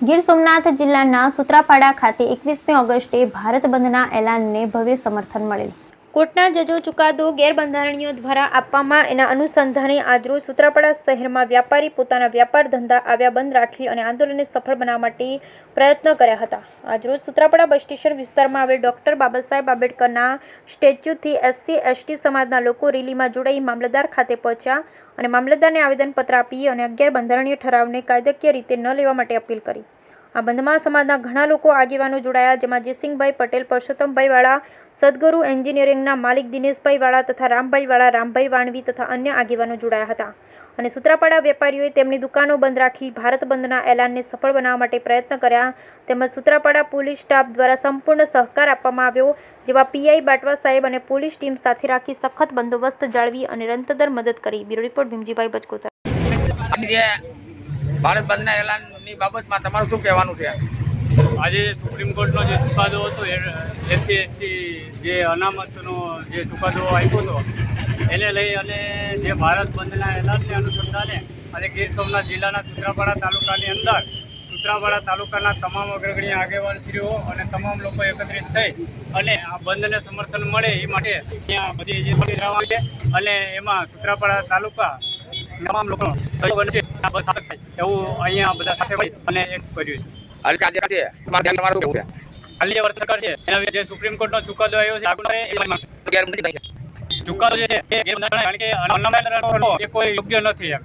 ગીર સોમનાથ જિલ્લાના સૂત્રાપાડા ખાતે 21મી ઓગસ્ટે ભારત બંધના એલાનને ભવ્ય સમર્થન મળેલ. કોર્ટના જજો ચુકાદો ગેરબંધારણીયો દ્વારા આપવામાં એના અનુસંધાને આજરોજ સૂત્રાપાડા શહેરમાં વ્યાપારી પોતાના વ્યાપાર ધંધા આવ્યા બંધ રાખી અને આંદોલનને સફળ બનાવવા માટે પ્રયત્ન કર્યા હતા. આજરોજ સૂત્રાપાડા બસ સ્ટેશન વિસ્તારમાં આવેલ ડોક્ટર બાબાસાહેબ આંબેડકરના સ્ટેચ્યુથી SC/ST સમાજના લોકો રેલીમાં જોડાઈ મામલતદાર ખાતે પહોંચ્યા અને મામલતદારને આવેદનપત્ર આપી અને ગેરબંધારણીય ઠરાવને કાયદાકીય રીતે ન લેવા માટે અપીલ કરી. આ બંધમાં સમાજના ઘણા લોકો આગેવાનો જોડાયા, જેમાં જયસિંહભાઈ પટેલ, પરસોત્તમભાઈ વાળા, સદગુરુ એન્જિનિયરિંગના માલિક દિનેશભાઈ વાળા તથા રામભાઈ વાળા, રામભાઈ વાણવી તથા અન્ય આગેવાનો જોડાયા હતા. અને સૂત્રાપાડા વેપારીઓએ તેમની દુકાનો બંધ રાખી ભારત બંધના એલાનને સફળ બનાવવા માટે પ્રયત્ન કર્યા. તેમજ સૂત્રાપાડા પોલીસ સ્ટાફ દ્વારા સંપૂર્ણ સહકાર આપવામાં આવ્યો, જેવા PI બાટવા સાહેબ અને પોલીસ ટીમ સાથે રાખી સખત બંદોબસ્ત જાળવી અને રંતદર મદદ કરી. Bureau report Bhimjibhai Bachkotar. ભારત બંધના એલાનની બાબતમાં તમારું શું કહેવાનું છે? આજે સુપ્રીમ કોર્ટનો જે ચુકાદો હતો SC/ST જે અનામતનો જે ચુકાદો આપ્યો હતો એને લઈ અને જે ભારત બંધના એલાનને અનુસંધાને અને ગીર સોમનાથ જિલ્લાના સૂત્રાપાડા તાલુકાની અંદર સૂત્રાપાડા તાલુકાના તમામ અગ્રગણ્ય આગેવાનશ્રીઓ અને તમામ લોકો એકત્રિત થઈ અને આ બંધને સમર્થન મળે એ માટે ત્યાં બધી એજન્સી રહેવાની છે અને એમાં સૂત્રાપાડા તાલુકા તમામ લોકો એવું અહીંયા બધા સાથે મળી અને એક કર્યું છે. હાલી વર્તન છે એના જે સુપ્રીમ કોર્ટનો ચુકાદો આવ્યો છે ચુકાદો જે છે એ ગેરબંધારણીય, કારણ કે અનામત એ કોઈ યોગ્ય નથી એમ.